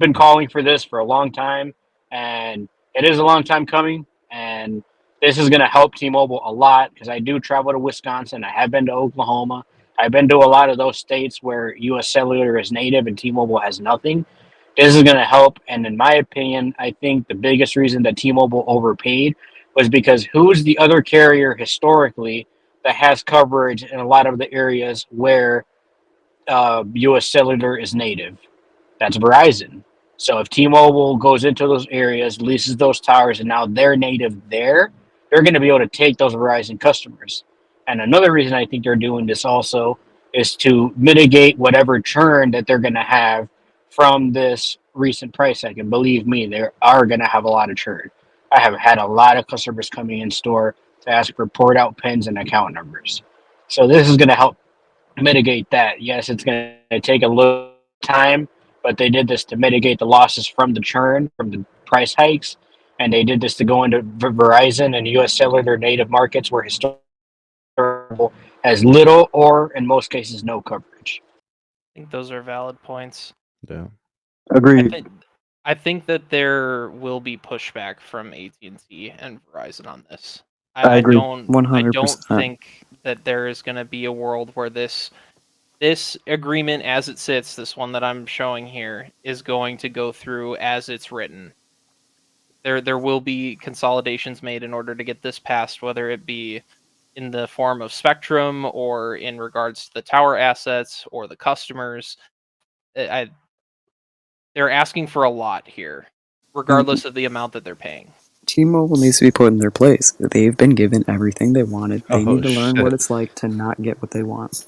been calling for this for a long time, and it is a long time coming. And this is going to help T-Mobile a lot because I do travel to Wisconsin. I have been to Oklahoma. I've been to a lot of those states where U.S. Cellular is native and T-Mobile has nothing. This is going to help. And in my opinion, I think the biggest reason that T-Mobile overpaid was because who's the other carrier historically that has coverage in a lot of the areas where U.S. Cellular is native? That's Verizon. So if T-Mobile goes into those areas, leases those towers, and now they're native there, they're going to be able to take those Verizon customers. And another reason I think they're doing this also is to mitigate whatever churn that they're going to have from this recent price hike. And believe me, they are going to have a lot of churn. I have had a lot of customers coming in store to ask for port out pins and account numbers. So this is going to help mitigate that. Yes, it's going to take a little time, but they did this to mitigate the losses from the churn, from the price hikes, and they did this to go into Verizon and U.S. Cellular native markets where historical has little or, in most cases, no coverage. I think those are valid points. Yeah. Agreed. I think that there will be pushback from AT&T and Verizon on this. I agree, don't 100%. think that there is going to be a world where this agreement as it sits, this one that I'm showing here, is going to go through as it's written. There will be consolidations made in order to get this passed, whether it be in the form of spectrum or in regards to the tower assets or the customers. They're asking for a lot here, regardless of the amount that they're paying. T-Mobile needs to be put in their place. They've been given everything they wanted. They need to learn shit. what it's like to not get what they want.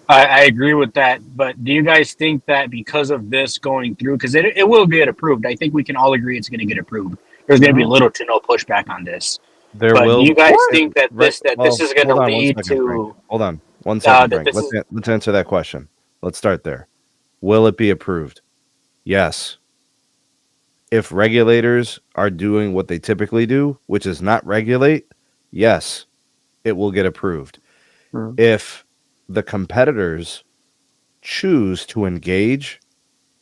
I agree with that, but do you guys think that because of this going through, because it will get approved, I think we can all agree it's going to get approved. There's going to be little to no pushback on this. There But will. do you guys What? think that this is going to hold on one lead second, to? Frank. Hold on 1 second, that Frank. this Let's answer that question. Let's start there. Will it be approved? Yes. If regulators are doing what they typically do, which is not regulate, yes, it will get approved. If the competitors choose to engage,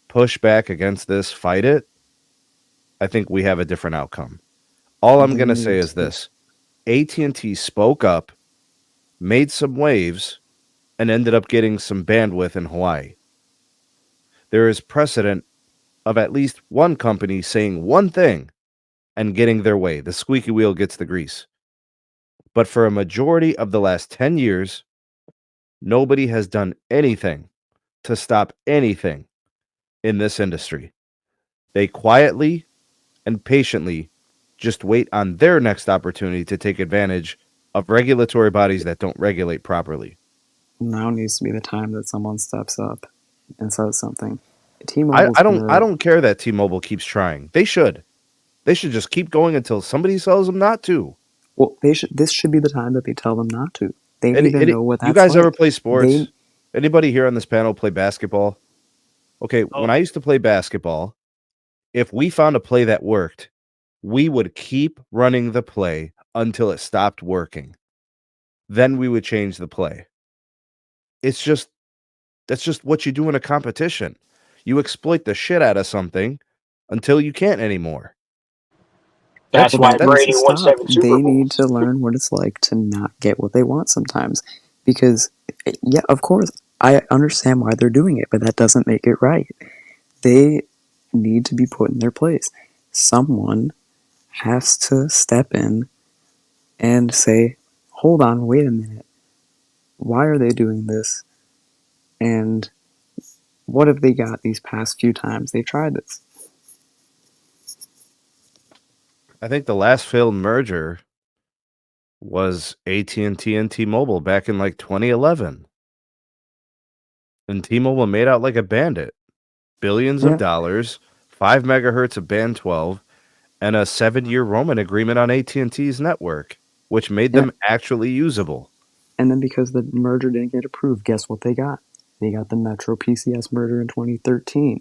push back against this, fight it, I think we have a different outcome. All I'm going to say is this. AT&T spoke up, made some waves, and ended up getting some bandwidth in Hawaii. There is precedent of at least one company saying one thing and getting their way. The squeaky wheel gets the grease. But for a majority of the last 10 years, nobody has done anything to stop anything in this industry. They quietly and patiently just wait on their next opportunity to take advantage of regulatory bodies that don't regulate properly. Now needs to be the time that someone steps up and says something. I don't care that T-Mobile keeps trying. They should just keep going until somebody tells them not to. Well, this should be the time that they tell them not to. They need to know what that's You guys like. ever play sports? Anybody here on this panel play basketball? Okay, when I used to play basketball, if we found a play that worked, we would keep running the play until it stopped working. Then we would change the play. That's just what you do in a competition. You exploit the shit out of something until you can't anymore. That's why Brady won 7 Super Bowls. They need to learn what it's like to not get what they want sometimes. Because, yeah, of course, I understand why they're doing it, but that doesn't make it right. They need to be put in their place. Someone has to step in and say, hold on, wait a minute. Why are they doing this? And what have they got these past few times they've tried this? I think the last failed merger was AT&T and T-Mobile back in like 2011. And T-Mobile made out like a bandit. Billions of dollars, 5 megahertz of band 12, and a 7-year roaming agreement on AT&T's network, which made them actually usable. And then because the merger didn't get approved, guess what they got? They got the Metro PCS merger in 2013.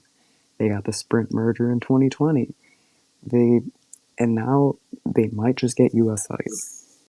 They got the Sprint merger in 2020. And now they might just get US Cellular.